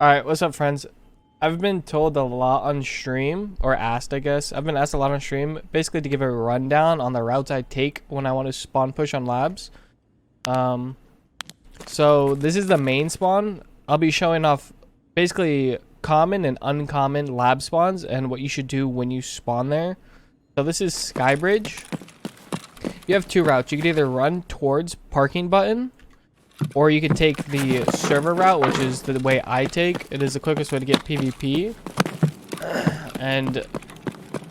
Alright, what's up, friends? I've been told a lot on stream, or asked, I guess. I've been asked a lot on stream, basically to give a rundown on the routes I take when I want to spawn push on labs. Um, so this is the main spawn. I'll be showing off basically common and uncommon lab spawns and what you should do when you spawn there. So this is Skybridge. You have two routes. You can either run towards parking button, or you can take the server route, which is the way I take. It is the quickest way to get PvP. And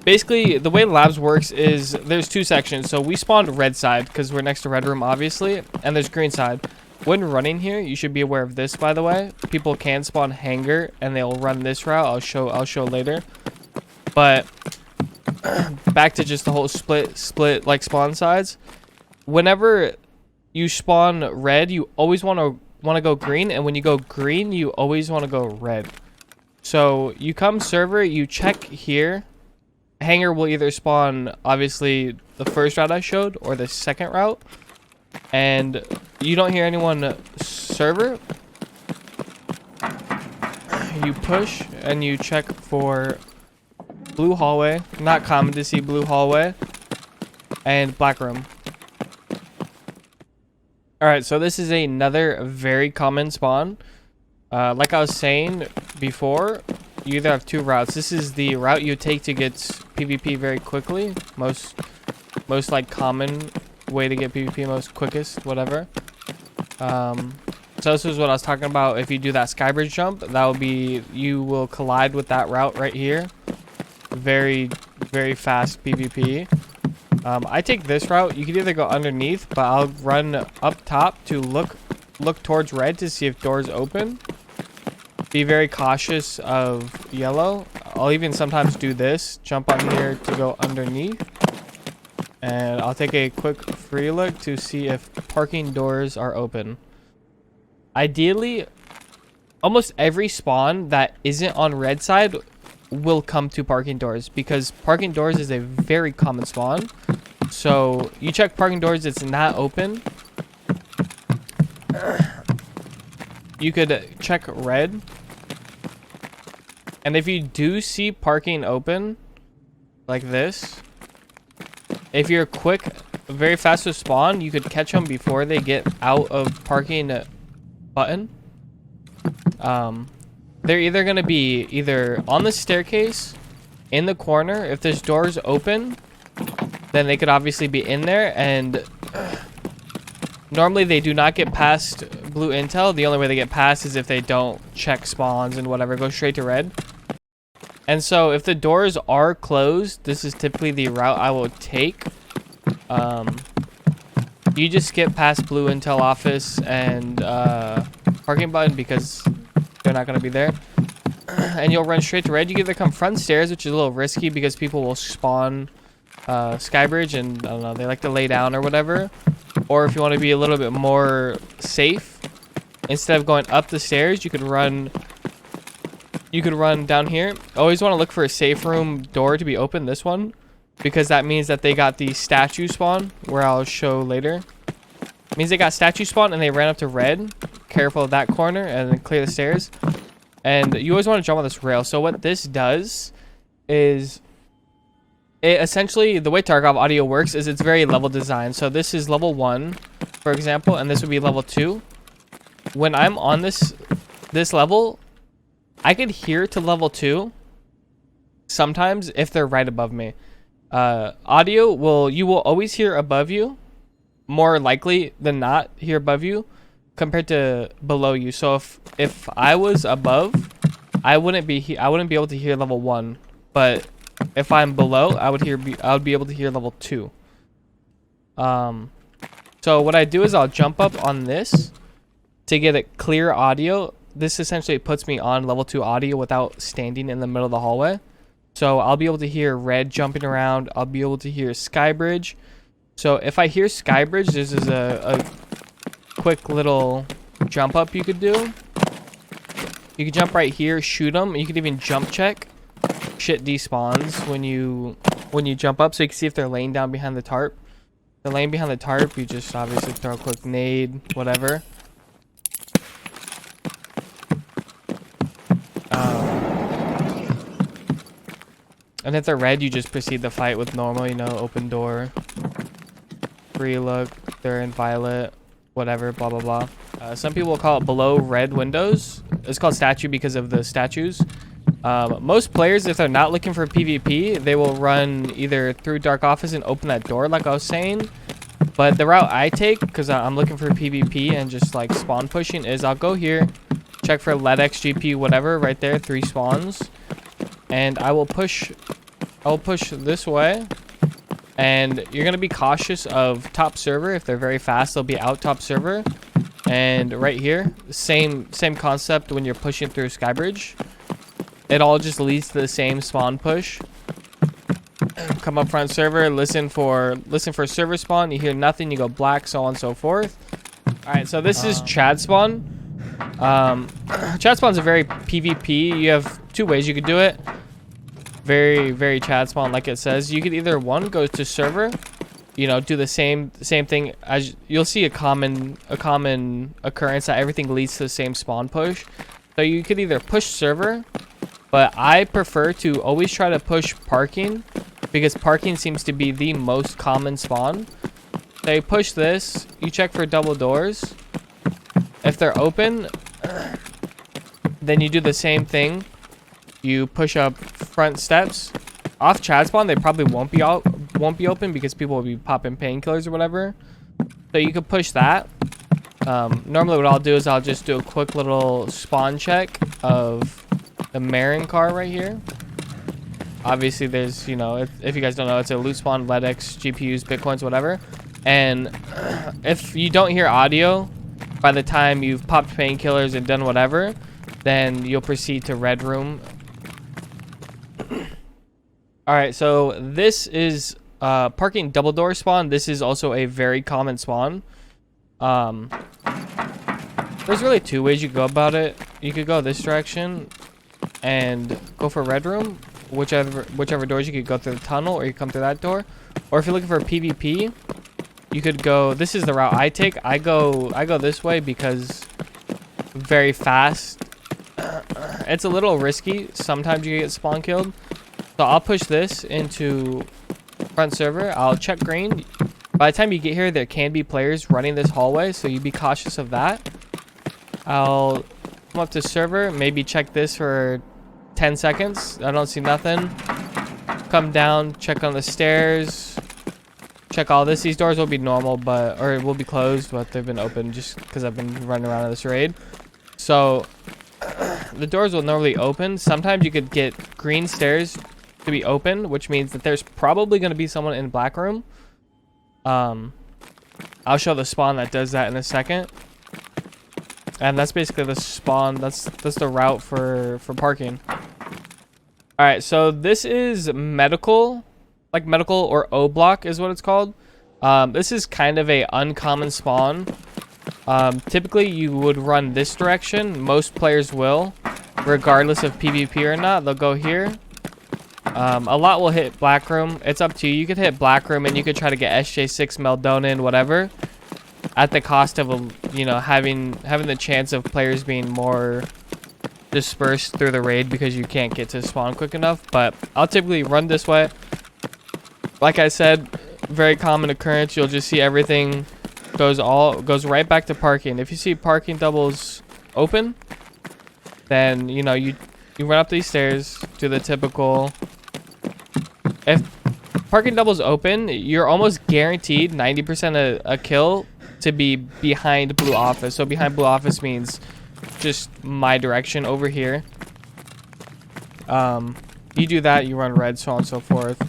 basically, the way labs works is there's two sections. So we spawned red side because we're next to red room, obviously. And there's green side. When running here, you should be aware of this, by the way. People can spawn hangar and they'll run this route. I'll show later. But back to just the whole split like spawn sides. Whenever you spawn red, you always want to go green, and when you go green, you always want to go red. So you come server, you check here. Hangar will either spawn obviously the first route I showed or the second route, and you don't hear anyone server. You push and you check for blue hallway. Not common to see blue hallway and black room. Alright, so this is another very common spawn. Like I was saying before, you either have two routes. This is the route you take to get PvP very quickly. Most like common way to get PvP, most quickest, whatever. So this is what I was talking about. If you do that Skybridge jump, that will be, you will collide with that route right here. Very, very fast PvP. I take this route. You can either go underneath, but I'll run up top to look towards red to see if doors open. Be very cautious of yellow. I'll even sometimes do this. Jump on here to go underneath. And I'll take a quick free look to see if parking doors are open. Ideally, almost every spawn that isn't on red side will come to parking doors, because parking doors is a very common spawn. So you check parking doors, it's not open. You could check red, and if you do see parking open like this, if you're quick, very fast to spawn, you could catch them before they get out of parking button. They're either going to be either on the staircase, in the corner. If there's doors open, then they could obviously be in there. And normally they do not get past blue intel. The only way they get past is if they don't check spawns and whatever. Go straight to red. And so if the doors are closed, this is typically the route I will take. You just skip past blue intel office and parking button, because they're not going to be there, and you'll run straight to red. You can either come front stairs, which is a little risky because people will spawn Skybridge and I don't know, they like to lay down or whatever. Or if you want to be a little bit more safe, instead of going up the stairs, you could run down here. Always want to look for a safe room door to be open, this one, because that means that they got the statue spawn, where I'll show later. It means they got statue spawn and they ran up to red. Careful of that corner, and then clear the stairs. And you always want to jump on this rail. So what this does is, it essentially, the way Tarkov audio works is it's very level designed. So this is level 1, for example, and this would be level 2. When I'm on this level, I could hear to level 2 sometimes if they're right above me. Audio you will always hear above you, more likely than not hear above you, compared to below you. So if I was above, I wouldn't be able to hear level 1, but if I'm below, I would be able to hear level 2. So what I do is I'll jump up on this to get a clear audio. This essentially puts me on level 2 audio without standing in the middle of the hallway. So I'll be able to hear red jumping around. I'll be able to hear Skybridge. So if I hear Skybridge, this is a quick little jump up you could do. You can jump right here, shoot them. You could even jump check. Shit despawns when you jump up, so you can see if they're laying down behind the tarp. If they're laying behind the tarp, you just obviously throw a quick nade, whatever. And if they're red, you just proceed the fight with normal, you know, open door, free look. They're in violet, whatever, blah blah blah. Some people call it below red windows. It's called statue because of the statues. Most players, if they're not looking for PvP, they will run either through dark office and open that door, like I was saying. But the route I take, because I'm looking for PvP and just like spawn pushing, is I'll go here, check for LEDX, GPU, whatever, right there, 3 spawns, and I will push this way. And you're gonna be cautious of top server. If they're very fast, they'll be out top server. And right here, same concept when you're pushing through Skybridge. It all just leads to the same spawn push. Come up front server, listen for server spawn. You hear nothing, you go black, so on and so forth. All right, so this is Chad spawn. Chad spawn's a very PvP. You have 2 ways you could do it. Very Chad spawn, like it says. You could either one go to server, you know, do the same thing as you'll see a common occurrence that everything leads to the same spawn push. So you could either push server, but I prefer to always try to push parking because parking seems to be the most common spawn. So you push this, you check for double doors. If they're open, then you do the same thing. You push up front steps. Off Chad spawn, they probably won't be open because people will be popping painkillers or whatever. So you could push that. Normally what I'll do is I'll just do a quick little spawn check of the Marin car right here. Obviously there's, you know, if you guys don't know, it's a loot spawn, LEDX, GPUs, Bitcoins, whatever. And if you don't hear audio by the time you've popped painkillers and done whatever, then you'll proceed to red room. All right, so this is parking double door spawn. This is also a very common spawn. There's really 2 ways you could go about it. You could go this direction and go for red room, whichever doors. You could go through the tunnel or you come through that door. Or if you're looking for PvP, you could go, this is the route I take. I go this way because very fast. It's a little risky. Sometimes you get spawn killed. So I'll push this into front server. I'll check green. By the time you get here, there can be players running this hallway, so you be cautious of that. I'll come up to server, maybe check this for 10 seconds. I don't see nothing. Come down, check on the stairs. Check all this. These doors will be normal, or will be closed, but they've been open just because I've been running around in this raid. So the doors will normally open. Sometimes you could get green stairs to be open, which means that there's probably going to be someone in black room. I'll show the spawn that does that in a second. And that's basically the spawn. That's the route for parking. All right, so this is medical, like medical or O block is what it's called. This is kind of a uncommon spawn. Typically you would run this direction. Most players will, regardless of PvP or not. They'll go here. A lot will hit black room. It's up to you. You could hit black room and you could try to get SJ6 Meldonin, whatever, at the cost of having the chance of players being more dispersed through the raid because you can't get to spawn quick enough. But I'll typically run this way. Like I said, very common occurrence. You'll just see everything goes right back to parking. If you see parking doubles open, then you run up these stairs, do the typical. If parking doubles open, you're almost guaranteed 90% a kill to be behind blue office. So behind blue office means just my direction over here. You do that, you run red, so on and so forth.